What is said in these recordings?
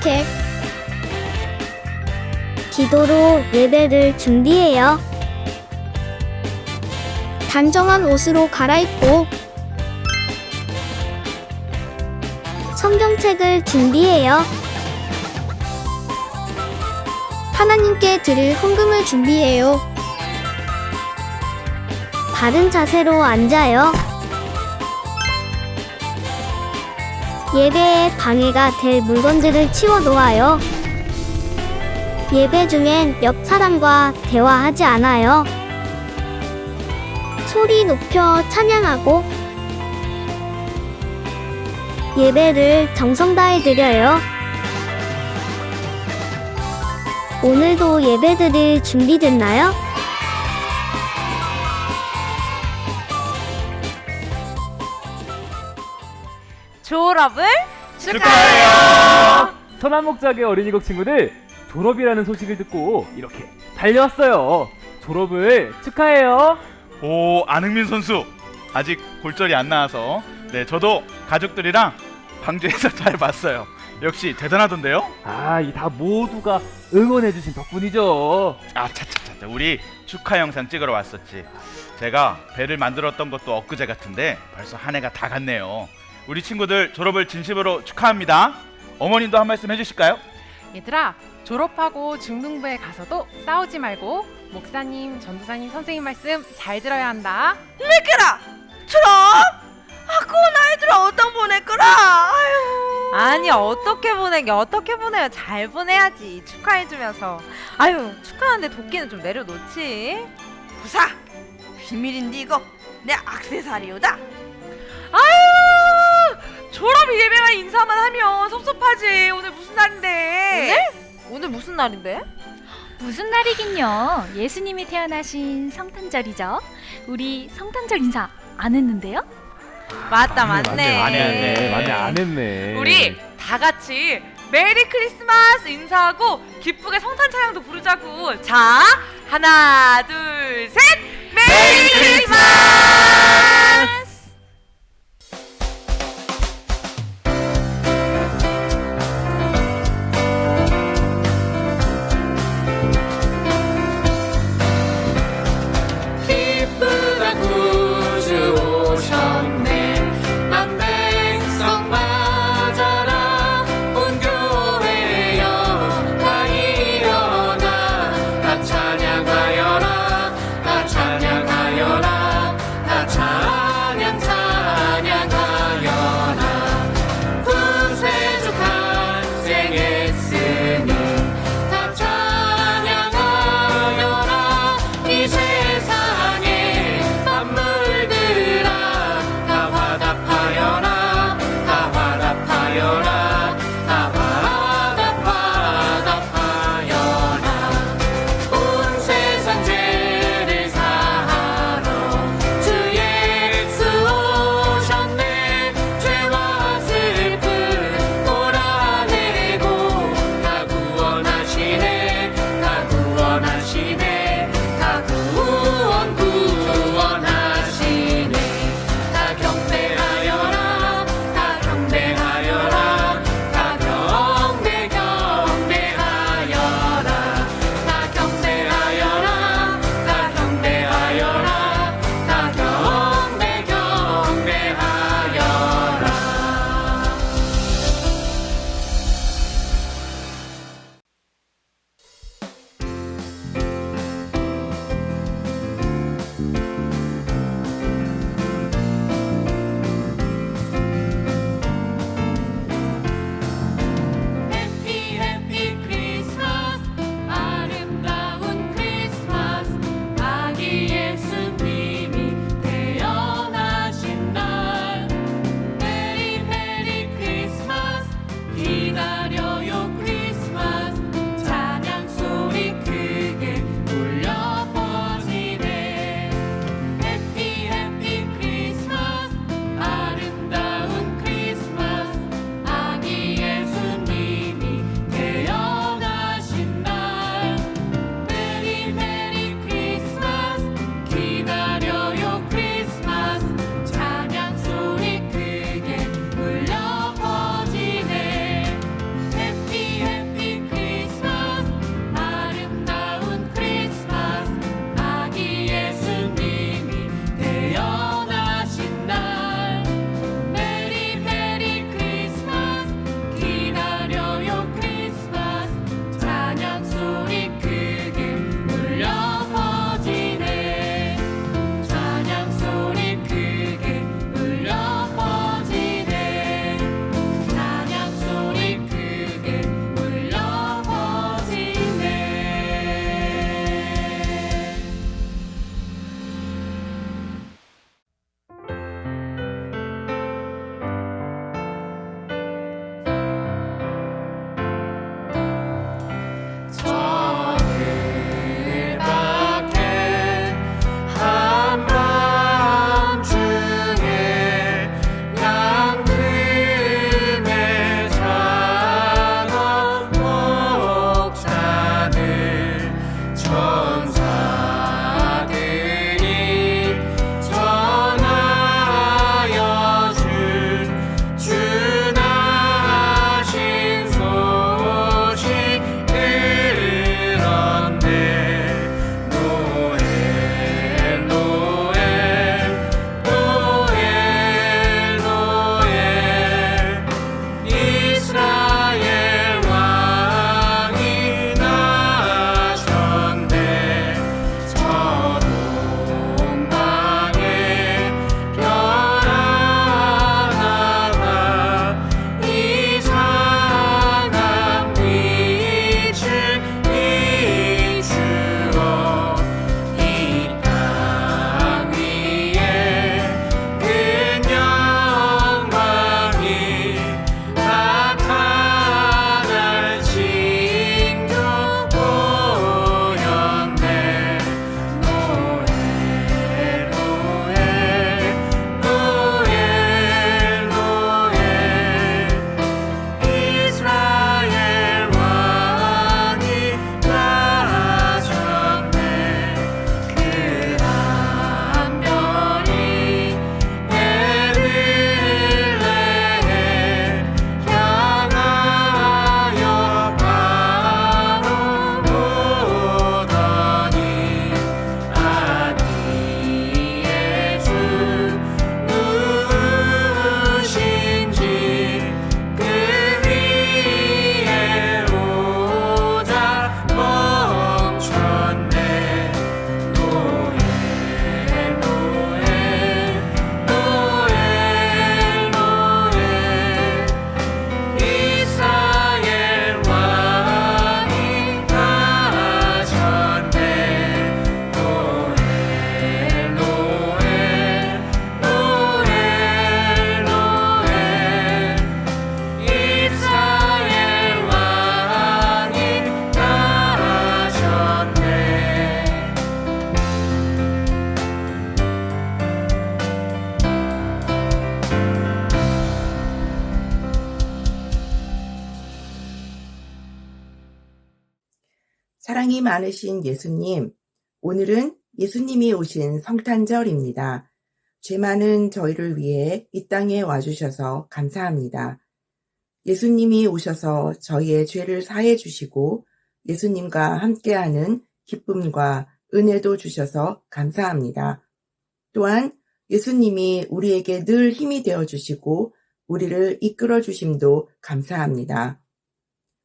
산책. 기도로 예배를 준비해요. 단정한 옷으로 갈아입고 성경책을 준비해요. 하나님께 드릴 헌금을 준비해요. 바른 자세로 앉아요. 예배에 방해가 될 물건들을 치워 놓아요. 예배 중엔 옆 사람과 대화하지 않아요. 소리 높여 찬양하고 예배를 정성 다해 드려요. 오늘도 예배드릴 준비됐나요? 졸업을 축하해요. 서남목작의 어린이국 친구들, 졸업이라는 소식을 듣고 이렇게 달려왔어요. 졸업을 축하해요. 오, 안흥민 선수 아직 골절이 안 나와서 저도 가족들이랑 방주에서 잘 봤어요. 역시 대단하던데요? 이 다 모두가 응원해주신 덕분이죠. 차차차, 우리 축하 영상 찍으러 왔었지. 제가 배를 만들었던 것도 엊그제 같은데 벌써 한 해가 다 갔네요. 우리 친구들 졸업을 진심으로 축하합니다. 어머님도 한 말씀 해주실까요? 얘들아, 졸업하고 중등부에 가서도 싸우지 말고 목사님, 전도사님, 선생님 말씀 잘 들어야 한다. 매끼라 졸업? 그 나이들아 어떤 보낼 거라? 아니 어떻게 보내요. 잘 보내야지. 축하해주면서. 아유, 축하하는데 도끼는 좀 내려놓지. 부사 비밀인데 이거 내 액세서리오다. 졸업 예배만 인사만 하면 섭섭하지. 오늘 무슨 날인데? 오늘 무슨 날인데? 무슨 날이긴요. 예수님이 태어나신 성탄절이죠. 우리 성탄절 인사 안 했는데요? 맞네. 맞네, 안 했네. 우리 다 같이 메리 크리스마스 인사하고 기쁘게 성탄 찬양도 부르자고. 자, 하나, 둘, 셋. 메리 크리스마스! 기쁘다 구주 오셨네. 만백성 맞아라. 온 교회여 다 일어나. 다 찬양하여라. 다 찬양하여라. 다 찬양하여라. 사랑이 많으신 예수님, 오늘은 예수님이 오신 성탄절입니다. 죄 많은 저희를 위해 이 땅에 와주셔서 감사합니다. 예수님이 오셔서 저희의 죄를 사해 주시고 예수님과 함께하는 기쁨과 은혜도 주셔서 감사합니다. 또한 예수님이 우리에게 늘 힘이 되어 주시고 우리를 이끌어 주심도 감사합니다.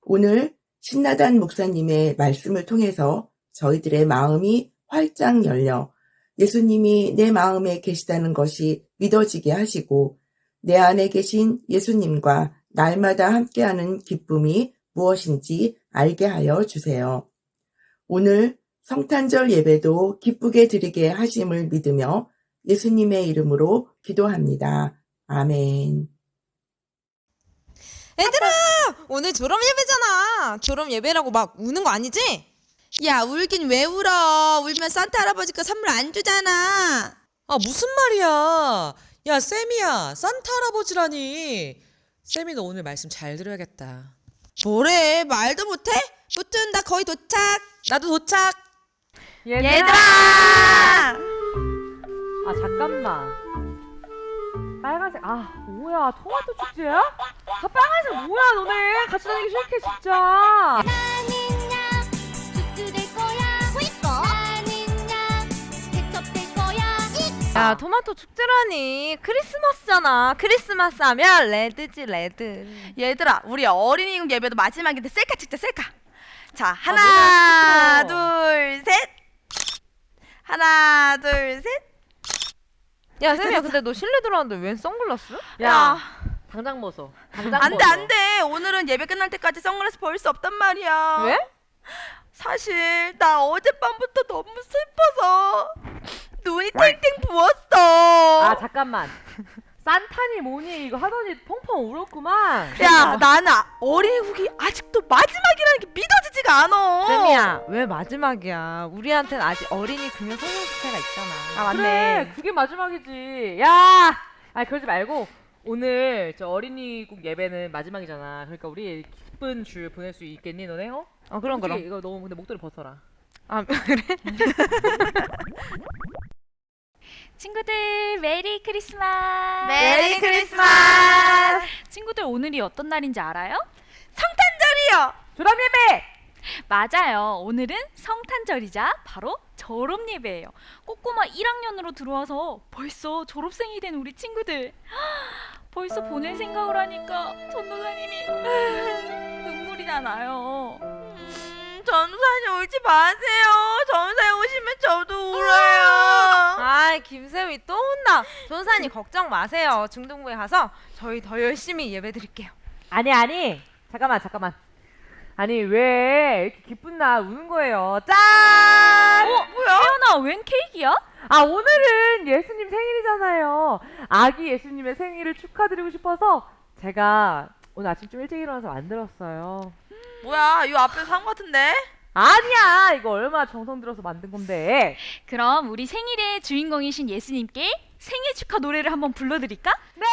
오늘 신나단 목사님의 말씀을 통해서 저희들의 마음이 활짝 열려 예수님이 내 마음에 계시다는 것이 믿어지게 하시고 내 안에 계신 예수님과 날마다 함께하는 기쁨이 무엇인지 알게 하여 주세요. 오늘 성탄절 예배도 기쁘게 드리게 하심을 믿으며 예수님의 이름으로 기도합니다. 아멘. 얘들아! 오늘 졸업 예배잖아. 졸업 예배라고 막 우는 거 아니지? 야, 울긴 왜 울어? 울면 산타 할아버지가 선물 안 주잖아. 아, 무슨 말이야? 야, 쌤이야. 산타 할아버지라니. 쌤이 너 오늘 말씀 잘 들어야겠다. 뭐래? 말도 못해? 무튼 나 거의 도착. 나도 도착. 얘들아! 아 잠깐만. 빨간색 뭐야 토마토 축제야? 빨간색 뭐야 너네 같이 다니기 싫게 진짜. 야 토마토 축제라니 크리스마스잖아. 크리스마스 하면 레드지 레드. 얘들아, 우리 어린이국 예배도 마지막인데 셀카 찍자, 셀카. 자, 하나, 둘, 셋. 하나, 둘, 셋. 야 쌤이야 근데 너 실내 들어왔는데 웬 선글라스? 야, 당장 벗어. 안 돼, 안 돼. 오늘은 예배 끝날 때까지 선글라스 벗을 수 없단 말이야. 왜? 사실 나 어젯밤부터 너무 슬퍼서 눈이 탱탱 부었어. 잠깐만. 산타니 뭐니 이거 하더니 펑펑 울었구만. 야, 나는 어린이국이 아직도 마지막이라는 게 믿어지지가 않아. 쌤이야 왜 마지막이야? 우리한테는 아직 어린이 금요 성형수태가 있잖아. 아, 맞네. 그래 그게 마지막이지. 야, 그러지 말고 오늘 저 어린이국 예배는 마지막이잖아. 그러니까 우리 기쁜 주일 보낼 수 있겠니 너네? 그럼 솔직히 그럼. 이거 너무 근데 목도리 벗어라. 아 그래? 친구들 메리 크리스마스. 메리 크리스마스. 친구들 오늘이 어떤 날인지 알아요? 성탄절이요. 졸업 예배. 맞아요. 오늘은 성탄절이자 바로 졸업 예배예요. 꼬꼬마 1학년으로 들어와서 벌써 졸업생이 된 우리 친구들. 벌써 보낼 생각을 하니까 전도사님이 눈물이 나요. 전도사님 울지 마세요. 전도사님 오시면 저도 울어요. 아이 김세위 또 혼나. 전사님 걱정 마세요. 중등부에 가서 저희 더 열심히 예배 드릴게요. 아니 잠깐만. 아니 왜 이렇게 기쁜 날 우는 거예요? 짠! 뭐야? 태연아, 웬 케이크야? 오늘은 예수님 생일이잖아요. 아기 예수님의 생일을 축하드리고 싶어서 제가 오늘 아침 좀 일찍 일어나서 만들었어요. 뭐야, 이 앞에 산 거 같은데? 아니야, 이거 얼마나 정성 들여서 만든 건데. 그럼 우리 생일의 주인공이신 예수님께 생일 축하 노래를 한번 불러드릴까? 네!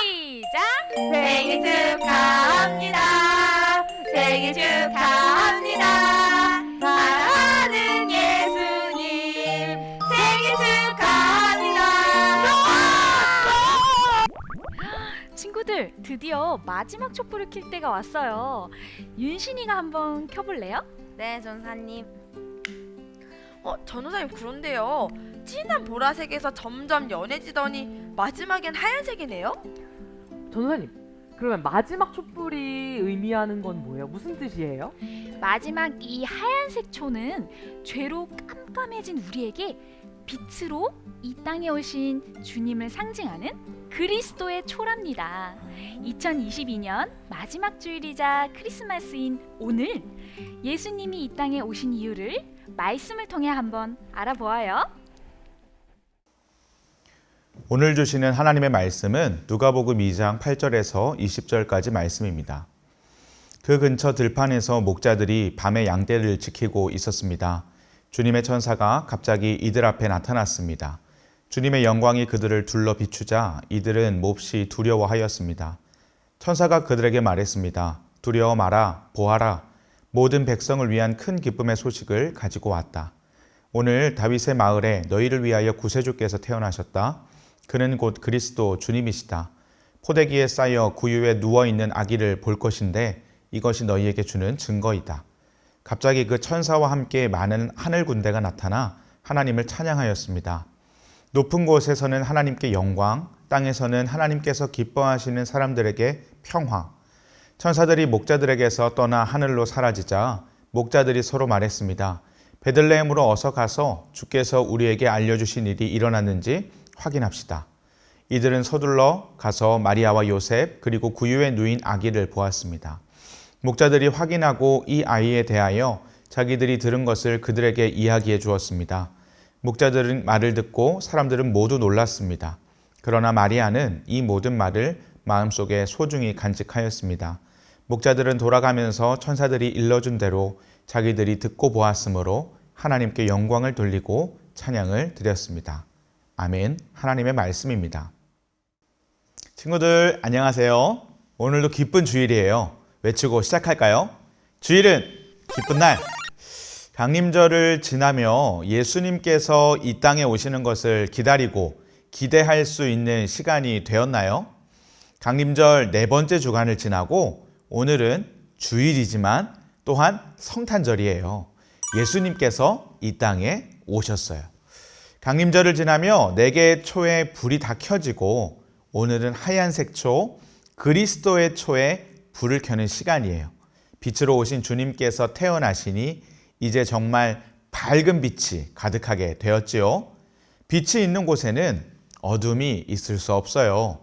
시작! 생일 축하합니다. 생일 축하합니다. 사랑하는 예수님 생일 축하합니다. 친구들, 드디어 마지막 촛불을 켤 때가 왔어요. 윤신이가 한번 켜볼래요? 네 전사님. 전도사님, 그런데요, 진한 보라색에서 점점 연해지더니 마지막엔 하얀색이네요? 전도사님, 그러면 마지막 촛불이 의미하는 건 뭐예요? 무슨 뜻이에요? 마지막 이 하얀색 초는 죄로 깜깜해진 우리에게 빛으로 이 땅에 오신 주님을 상징하는 그리스도의 초랍니다. 2022년 마지막 주일이자 크리스마스인 오늘 예수님이 이 땅에 오신 이유를 말씀을 통해 한번 알아보아요. 오늘 주시는 하나님의 말씀은 누가복음 2장 8절에서 20절까지 말씀입니다. 그 근처 들판에서 목자들이 밤에 양떼를 지키고 있었습니다. 주님의 천사가 갑자기 이들 앞에 나타났습니다. 주님의 영광이 그들을 둘러 비추자 이들은 몹시 두려워하였습니다. 천사가 그들에게 말했습니다. 두려워 마라, 보아라. 모든 백성을 위한 큰 기쁨의 소식을 가지고 왔다. 오늘 다윗의 마을에 너희를 위하여 구세주께서 태어나셨다. 그는 곧 그리스도 주님이시다. 포대기에 쌓여 구유에 누워있는 아기를 볼 것인데 이것이 너희에게 주는 증거이다. 갑자기 그 천사와 함께 많은 하늘 군대가 나타나 하나님을 찬양하였습니다. 높은 곳에서는 하나님께 영광, 땅에서는 하나님께서 기뻐하시는 사람들에게 평화. 천사들이 목자들에게서 떠나 하늘로 사라지자 목자들이 서로 말했습니다. 베들레헴으로 어서 가서 주께서 우리에게 알려주신 일이 일어났는지 확인합시다. 이들은 서둘러 가서 마리아와 요셉 그리고 구유에 누인 아기를 보았습니다. 목자들이 확인하고 이 아이에 대하여 자기들이 들은 것을 그들에게 이야기해 주었습니다. 목자들은 말을 듣고 사람들은 모두 놀랐습니다. 그러나 마리아는 이 모든 말을 마음속에 소중히 간직하였습니다. 목자들은 돌아가면서 천사들이 일러준 대로 자기들이 듣고 보았으므로 하나님께 영광을 돌리고 찬양을 드렸습니다. 아멘. 하나님의 말씀입니다. 친구들 안녕하세요. 오늘도 기쁜 주일이에요. 외치고 시작할까요? 주일은 기쁜 날. 강림절을 지나며 예수님께서 이 땅에 오시는 것을 기다리고 기대할 수 있는 시간이 되었나요? 강림절 4번째 주간을 지나고 오늘은 주일이지만 또한 성탄절이에요. 예수님께서 이 땅에 오셨어요. 강림절을 지나며 4개의 초에 불이 다 켜지고 오늘은 하얀색 초, 그리스도의 초에 불을 켜는 시간이에요. 빛으로 오신 주님께서 태어나시니 이제 정말 밝은 빛이 가득하게 되었지요. 빛이 있는 곳에는 어둠이 있을 수 없어요.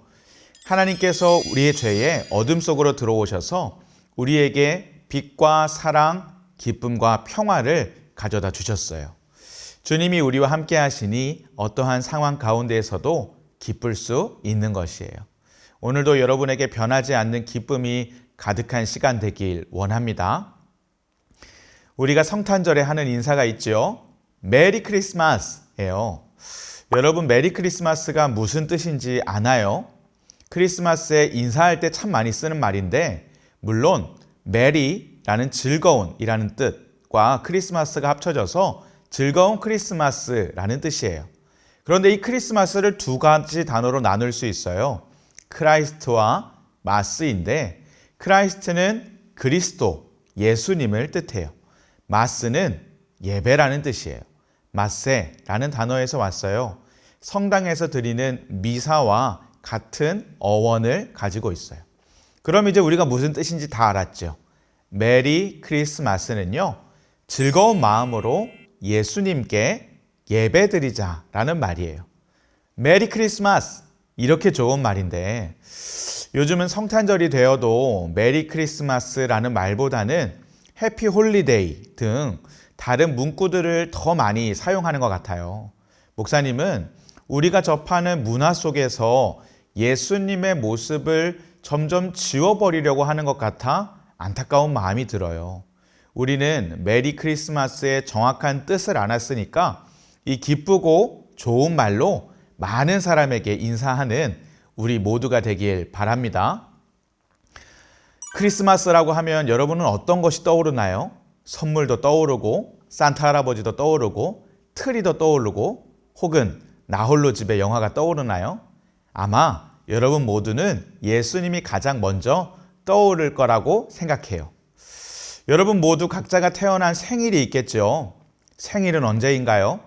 하나님께서 우리의 죄에 어둠 속으로 들어오셔서 우리에게 빛과 사랑, 기쁨과 평화를 가져다 주셨어요. 주님이 우리와 함께 하시니 어떠한 상황 가운데에서도 기쁠 수 있는 것이에요. 오늘도 여러분에게 변하지 않는 기쁨이 가득한 시간 되길 원합니다. 우리가 성탄절에 하는 인사가 있죠. 메리 크리스마스예요. 여러분 메리 크리스마스가 무슨 뜻인지 아나요? 크리스마스에 인사할 때 참 많이 쓰는 말인데 물론 메리라는 즐거운이라는 뜻과 크리스마스가 합쳐져서 즐거운 크리스마스라는 뜻이에요. 그런데 이 크리스마스를 2가지 단어로 나눌 수 있어요. 크라이스트와 마스인데 크라이스트는 그리스도, 예수님을 뜻해요. 마스는 예배라는 뜻이에요. 마세라는 단어에서 왔어요. 성당에서 드리는 미사와 같은 어원을 가지고 있어요. 그럼 이제 우리가 무슨 뜻인지 다 알았죠. 메리 크리스마스는요, 즐거운 마음으로 예수님께 예배드리자라는 말이에요. 메리 크리스마스, 이렇게 좋은 말인데 요즘은 성탄절이 되어도 메리 크리스마스라는 말보다는 해피 홀리데이 등 다른 문구들을 더 많이 사용하는 것 같아요. 목사님은 우리가 접하는 문화 속에서 예수님의 모습을 점점 지워버리려고 하는 것 같아 안타까운 마음이 들어요. 우리는 메리 크리스마스의 정확한 뜻을 알았으니까 이 기쁘고 좋은 말로 많은 사람에게 인사하는 우리 모두가 되길 바랍니다. 크리스마스라고 하면 여러분은 어떤 것이 떠오르나요? 선물도 떠오르고 산타 할아버지도 떠오르고 트리도 떠오르고 혹은 나홀로 집에 영화가 떠오르나요? 아마 여러분 모두는 예수님이 가장 먼저 떠오를 거라고 생각해요. 여러분 모두 각자가 태어난 생일이 있겠죠. 생일은 언제인가요?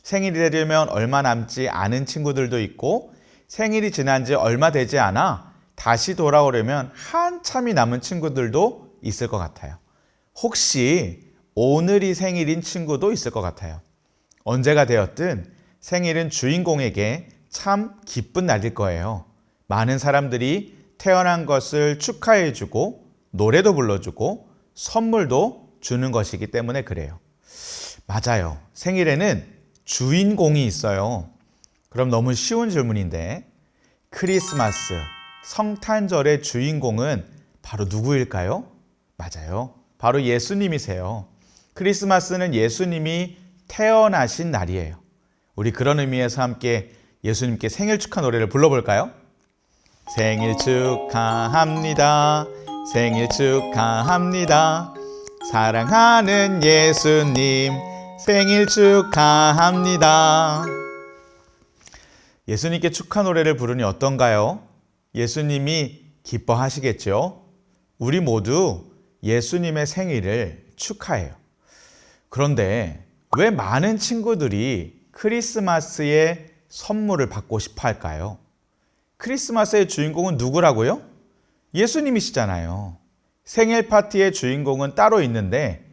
생일이 되려면 얼마 남지 않은 친구들도 있고 생일이 지난 지 얼마 되지 않아 다시 돌아오려면 한참이 남은 친구들도 있을 것 같아요. 혹시 오늘이 생일인 친구도 있을 것 같아요. 언제가 되었든 생일은 주인공에게 참 기쁜 날일 거예요. 많은 사람들이 태어난 것을 축하해주고 노래도 불러주고 선물도 주는 것이기 때문에 그래요. 맞아요. 생일에는 주인공이 있어요. 그럼 너무 쉬운 질문인데 크리스마스, 성탄절의 주인공은 바로 누구일까요? 맞아요. 바로 예수님이세요. 크리스마스는 예수님이 태어나신 날이에요. 우리 그런 의미에서 함께 예수님께 생일 축하 노래를 불러볼까요? 생일 축하합니다. 생일 축하합니다. 사랑하는 예수님 생일 축하합니다. 예수님께 축하 노래를 부르니 어떤가요? 예수님이 기뻐하시겠죠? 우리 모두 예수님의 생일을 축하해요. 그런데 왜 많은 친구들이 크리스마스에 선물을 받고 싶어 할까요? 크리스마스의 주인공은 누구라고요? 예수님이시잖아요. 생일 파티의 주인공은 따로 있는데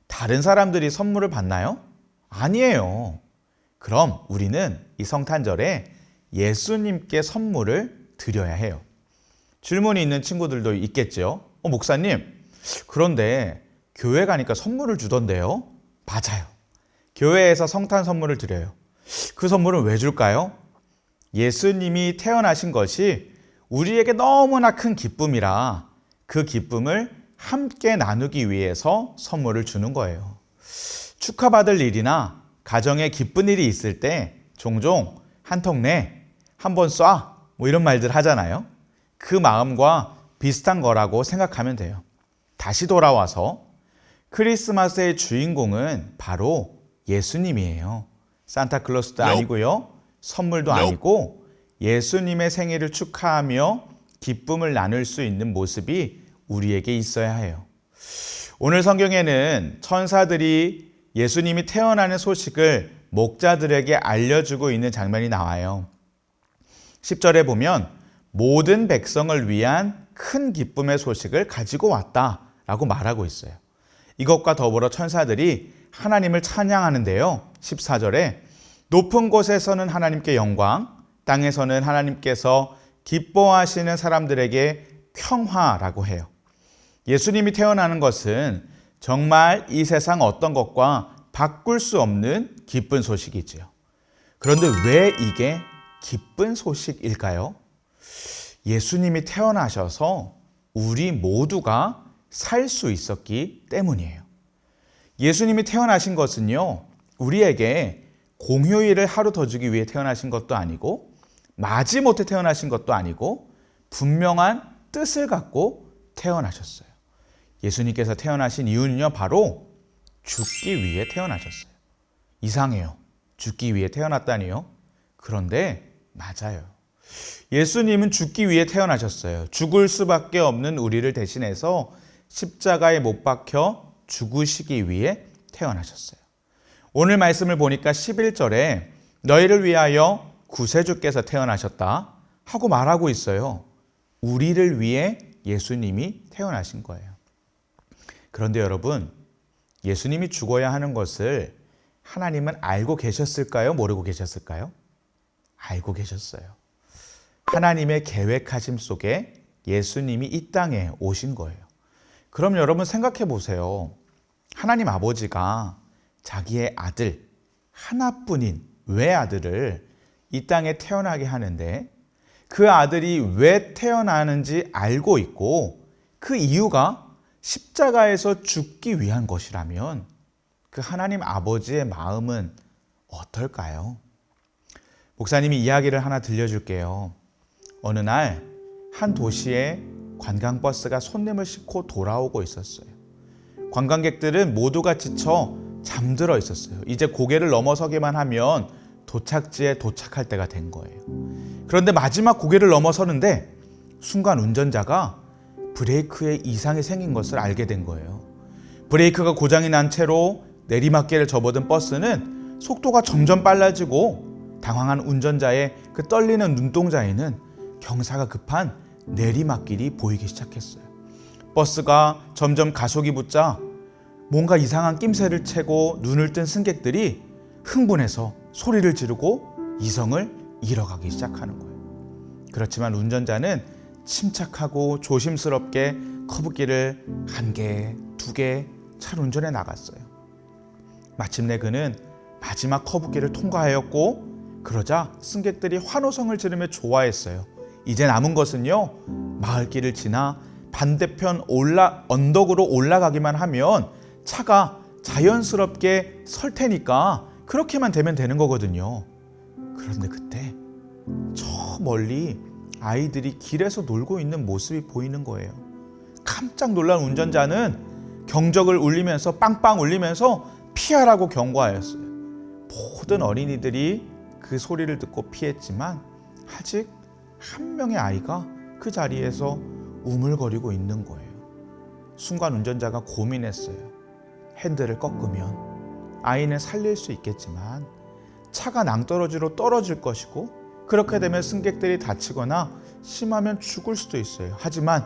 다른 사람들이 선물을 받나요? 아니에요. 그럼 우리는 이 성탄절에 예수님께 선물을 드려야 해요. 질문이 있는 친구들도 있겠죠? 목사님, 그런데 교회 가니까 선물을 주던데요? 맞아요. 교회에서 성탄 선물을 드려요. 그 선물은 왜 줄까요? 예수님이 태어나신 것이 우리에게 너무나 큰 기쁨이라 그 기쁨을 함께 나누기 위해서 선물을 주는 거예요. 축하받을 일이나 가정에 기쁜 일이 있을 때 종종 한 통 내, 한 번 쏴, 뭐 이런 말들 하잖아요. 그 마음과 비슷한 거라고 생각하면 돼요. 다시 돌아와서 크리스마스의 주인공은 바로 예수님이에요. 산타클로스도 아니고요. 선물도 아니고 예수님의 생일을 축하하며 기쁨을 나눌 수 있는 모습이 우리에게 있어야 해요. 오늘 성경에는 천사들이 예수님이 태어나는 소식을 목자들에게 알려주고 있는 장면이 나와요. 10절에 보면 모든 백성을 위한 큰 기쁨의 소식을 가지고 왔다라고 말하고 있어요. 이것과 더불어 천사들이 하나님을 찬양하는데요. 14절에 높은 곳에서는 하나님께 영광, 땅에서는 하나님께서 기뻐하시는 사람들에게 평화라고 해요. 예수님이 태어나는 것은 정말 이 세상 어떤 것과 바꿀 수 없는 기쁜 소식이지요. 그런데 왜 이게 기쁜 소식일까요? 예수님이 태어나셔서 우리 모두가 살 수 있었기 때문이에요. 예수님이 태어나신 것은요, 우리에게 공휴일을 하루 더 주기 위해 태어나신 것도 아니고 마지못해 태어나신 것도 아니고 분명한 뜻을 갖고 태어나셨어요. 예수님께서 태어나신 이유는요, 바로 죽기 위해 태어나셨어요. 이상해요. 죽기 위해 태어났다니요? 그런데 맞아요. 예수님은 죽기 위해 태어나셨어요. 죽을 수밖에 없는 우리를 대신해서 십자가에 못 박혀 죽으시기 위해 태어나셨어요. 오늘 말씀을 보니까 11절에 너희를 위하여 구세주께서 태어나셨다 하고 말하고 있어요. 우리를 위해 예수님이 태어나신 거예요. 그런데 여러분, 예수님이 죽어야 하는 것을 하나님은 알고 계셨을까요? 모르고 계셨을까요? 알고 계셨어요. 하나님의 계획하심 속에 예수님이 이 땅에 오신 거예요. 그럼 여러분 생각해 보세요. 하나님 아버지가 자기의 아들, 하나뿐인 외아들을 이 땅에 태어나게 하는데 그 아들이 왜 태어나는지 알고 있고 그 이유가 십자가에서 죽기 위한 것이라면 그 하나님 아버지의 마음은 어떨까요? 목사님이 이야기를 하나 들려줄게요. 어느 날 한 도시에 관광버스가 손님을 싣고 돌아오고 있었어요. 관광객들은 모두가 지쳐 잠들어 있었어요. 이제 고개를 넘어서기만 하면 도착지에 도착할 때가 된 거예요. 그런데 마지막 고개를 넘어서는데 순간 운전자가 브레이크에 이상이 생긴 것을 알게 된 거예요. 브레이크가 고장이 난 채로 내리막길을 접어든 버스는 속도가 점점 빨라지고 당황한 운전자의 그 떨리는 눈동자에는 경사가 급한 내리막길이 보이기 시작했어요. 버스가 점점 가속이 붙자 뭔가 이상한 낌새를 채고 눈을 뜬 승객들이 흥분해서 소리를 지르고 이성을 잃어가기 시작하는 거예요. 그렇지만 운전자는 침착하고 조심스럽게 커브길을 한 개, 두 개 잘 운전해 나갔어요. 마침내 그는 마지막 커브길을 통과하였고 그러자 승객들이 환호성을 지르며 좋아했어요. 이제 남은 것은요, 마을길을 지나 반대편 언덕으로 올라가기만 하면 차가 자연스럽게 설 테니까 그렇게만 되면 되는 거거든요. 그런데 그때 저 멀리 아이들이 길에서 놀고 있는 모습이 보이는 거예요. 깜짝 놀란 운전자는 경적을 울리면서 빵빵 울리면서 피하라고 경고하였어요. 모든 어린이들이 그 소리를 듣고 피했지만 아직 한 명의 아이가 그 자리에서 우물거리고 있는 거예요. 순간 운전자가 고민했어요. 핸들을 꺾으면 아이는 살릴 수 있겠지만 차가 낭떠러지로 떨어질 것이고 그렇게 되면 승객들이 다치거나 심하면 죽을 수도 있어요. 하지만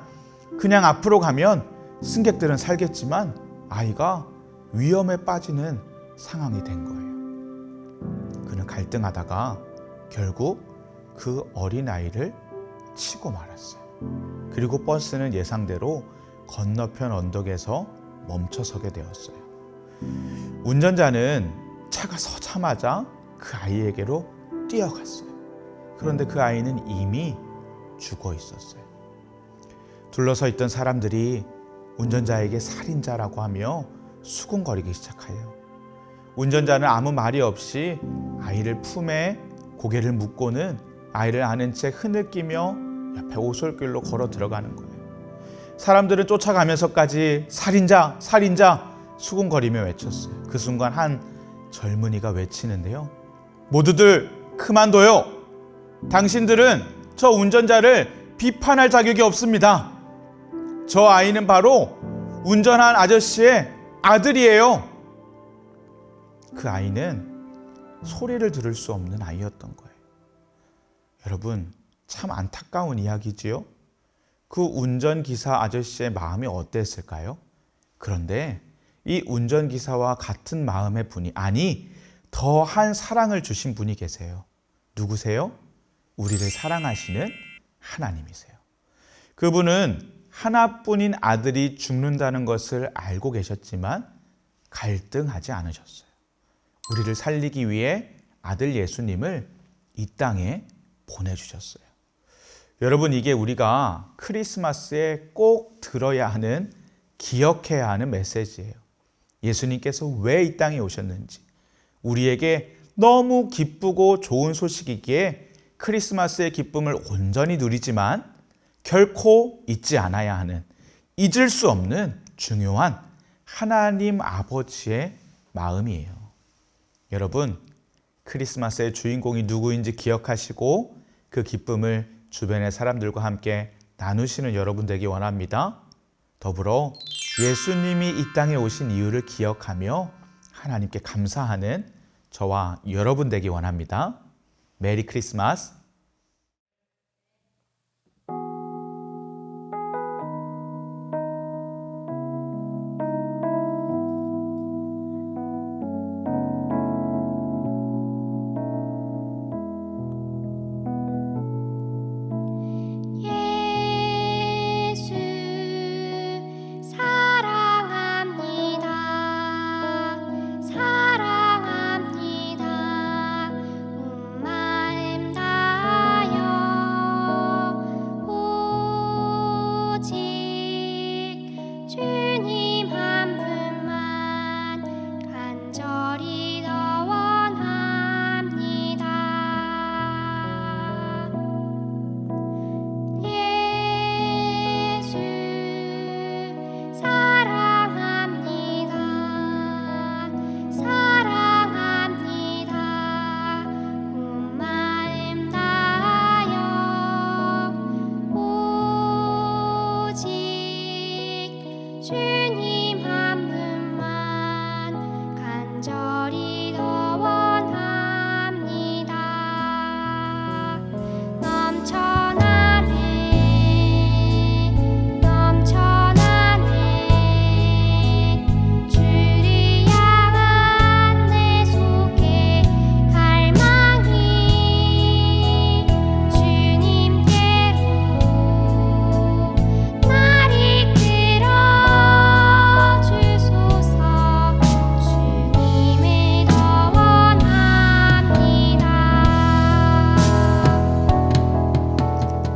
그냥 앞으로 가면 승객들은 살겠지만 아이가 위험에 빠지는 상황이 된 거예요. 그는 갈등하다가 결국 그 어린아이를 치고 말았어요. 그리고 버스는 예상대로 건너편 언덕에서 멈춰서게 되었어요. 운전자는 차가 서자마자 그 아이에게로 뛰어갔어요. 그런데 그 아이는 이미 죽어 있었어요. 둘러서 있던 사람들이 운전자에게 살인자라고 하며 수군거리기 시작해요. 운전자는 아무 말이 없이 아이를 품에 고개를 묻고는 아이를 안은 채 흐느끼며 옆에 오솔길로 걸어 들어가는 거예요. 사람들은 쫓아가면서까지 살인자, 살인자 수군거리며 외쳤어요. 그 순간 한 젊은이가 외치는데요. 모두들 그만둬요. 당신들은 저 운전자를 비판할 자격이 없습니다. 저 아이는 바로 운전한 아저씨의 아들이에요. 그 아이는 소리를 들을 수 없는 아이였던 거예요. 여러분, 참 안타까운 이야기지요? 그 운전기사 아저씨의 마음이 어땠을까요? 그런데 이 운전기사와 같은 마음의 분이, 아니 더한 사랑을 주신 분이 계세요. 누구세요? 우리를 사랑하시는 하나님이세요. 그분은 하나뿐인 아들이 죽는다는 것을 알고 계셨지만 갈등하지 않으셨어요. 우리를 살리기 위해 아들 예수님을 이 땅에 보내주셨어요. 여러분, 이게 우리가 크리스마스에 꼭 들어야 하는, 기억해야 하는 메시지예요. 예수님께서 왜 이 땅에 오셨는지, 우리에게 너무 기쁘고 좋은 소식이기에 크리스마스의 기쁨을 온전히 누리지만 결코 잊지 않아야 하는, 잊을 수 없는 중요한 하나님 아버지의 마음이에요. 여러분, 크리스마스의 주인공이 누구인지 기억하시고 그 기쁨을 주변의 사람들과 함께 나누시는 여러분 되기 원합니다. 더불어 예수님이 이 땅에 오신 이유를 기억하며 하나님께 감사하는 저와 여러분 되기 원합니다. 메리 크리스마스.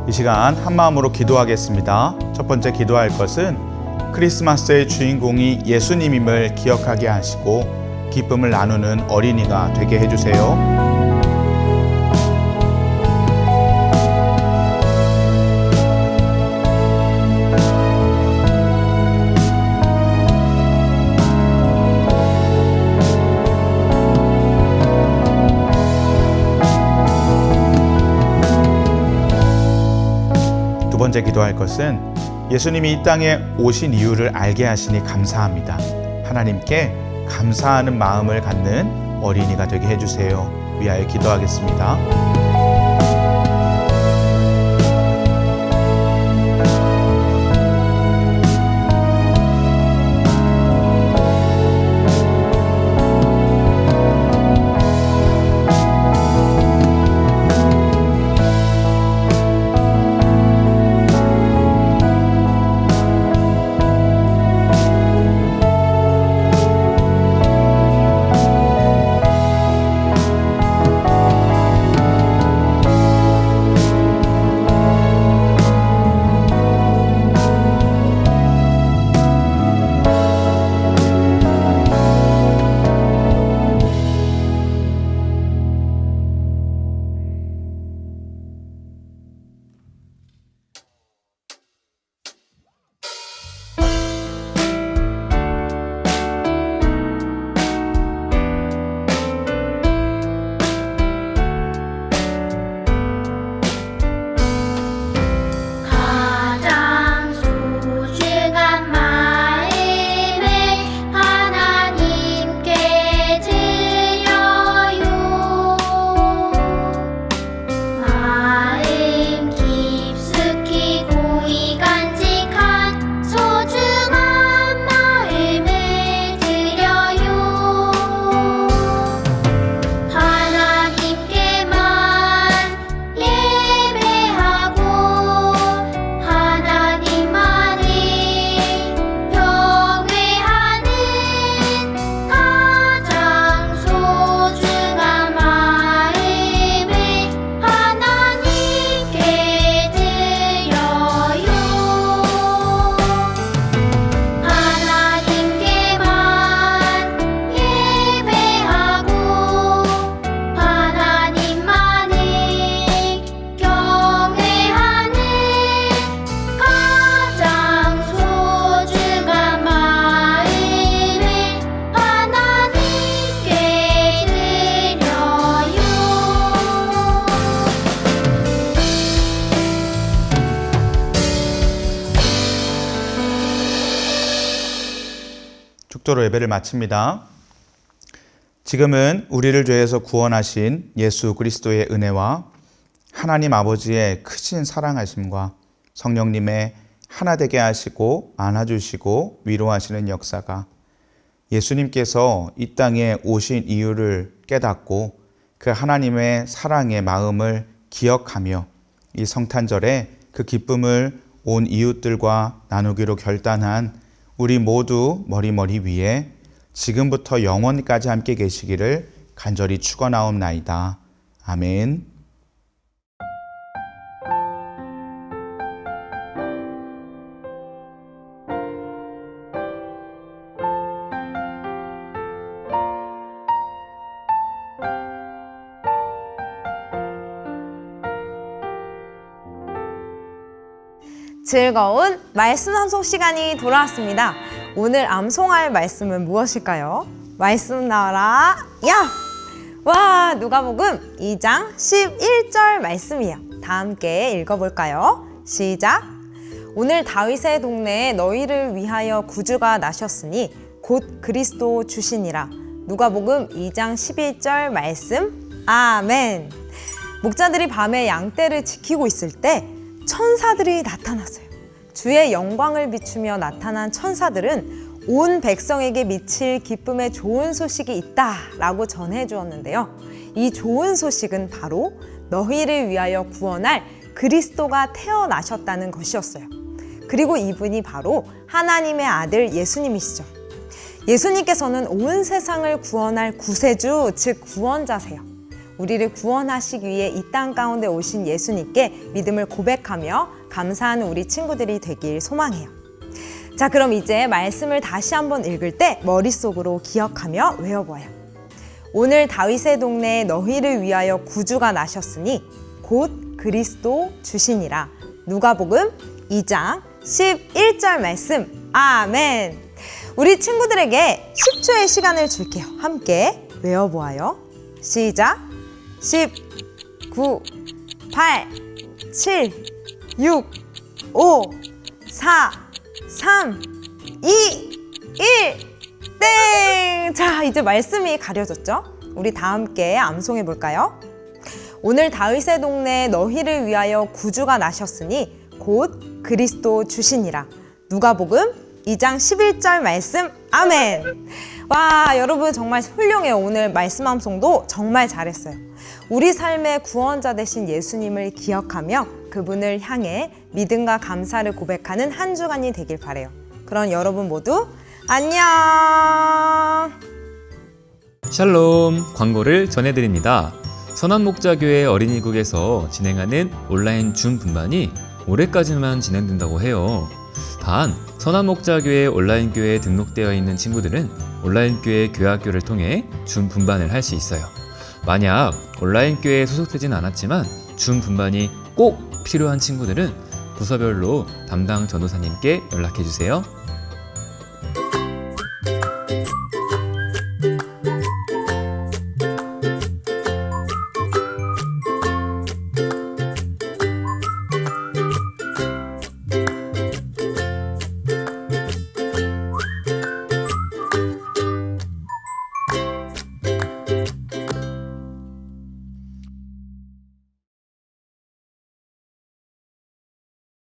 이 시간 한마음으로 기도하겠습니다. 첫 번째 기도할 것은 크리스마스의 주인공이 예수님임을 기억하게 하시고 기쁨을 나누는 어린이가 되게 해주세요. 번째 기도할 것은 예수님이 이 땅에 오신 이유를 알게 하시니 감사합니다. 하나님께 감사하는 마음을 갖는 어린이가 되게 해주세요. 위하여 기도하겠습니다. 축도로 예배를 마칩니다. 지금은 우리를 죄에서 구원하신 예수 그리스도의 은혜와 하나님 아버지의 크신 사랑하심과 성령님의 하나 되게 하시고 안아주시고 위로하시는 역사가 예수님께서 이 땅에 오신 이유를 깨닫고 그 하나님의 사랑의 마음을 기억하며 이 성탄절에 그 기쁨을 온 이웃들과 나누기로 결단한 우리 모두 머리 위에 지금부터 영원까지 함께 계시기를 간절히 축원하옵나이다. 아멘. 즐거운 말씀 암송 시간이 돌아왔습니다. 오늘 암송할 말씀은 무엇일까요? 말씀 나와라 야! 와, 누가복음 2장 11절 말씀이에요. 다 함께 읽어볼까요? 시작! 오늘 다윗의 동네에 너희를 위하여 구주가 나셨으니 곧 그리스도 주시니라. 누가복음 2장 11절 말씀. 아멘. 목자들이 밤에 양떼를 지키고 있을 때 천사들이 나타났어요. 주의 영광을 비추며 나타난 천사들은 온 백성에게 미칠 기쁨의 좋은 소식이 있다라고 전해 주었는데요. 이 좋은 소식은 바로 너희를 위하여 구원할 그리스도가 태어나셨다는 것이었어요. 그리고 이분이 바로 하나님의 아들 예수님이시죠. 예수님께서는 온 세상을 구원할 구세주, 즉 구원자세요. 우리를 구원하시기 위해 이 땅 가운데 오신 예수님께 믿음을 고백하며 감사하는 우리 친구들이 되길 소망해요. 자, 그럼 이제 말씀을 다시 한번 읽을 때 머릿속으로 기억하며 외워봐요. 오늘 다윗의 동네에 너희를 위하여 구주가 나셨으니 곧 그리스도 주시니라. 누가복음 2장 11절 말씀. 아멘. 우리 친구들에게 10초의 시간을 줄게요. 함께 외워보아요. 시작. 10, 9, 8, 7, 6, 5, 4, 3, 2, 1. 땡! 자, 이제 말씀이 가려졌죠? 우리 다 함께 암송해 볼까요? 오늘 다윗의 동네 너희를 위하여 구주가 나셨으니 곧 그리스도 주시니라. 누가복음 2장 11절 말씀. 아멘. 와, 여러분 정말 훌륭해요. 오늘 말씀 암송도 정말 잘했어요. 우리 삶의 구원자 되신 예수님을 기억하며 그분을 향해 믿음과 감사를 고백하는 한 주간이 되길 바라요. 그럼 여러분 모두 안녕. 샬롬, 광고를 전해드립니다. 선한목자교회 어린이국에서 진행하는 온라인 줌 분반이 올해까지만 진행된다고 해요. 단, 선한목자교회 온라인 교회에 등록되어 있는 친구들은 온라인 교회 교학교를 통해 줌 분반을 할 수 있어요. 만약 온라인 교회에 소속되진 않았지만 줌 분반이 꼭 필요한 친구들은 부서별로 담당 전도사님께 연락해 주세요.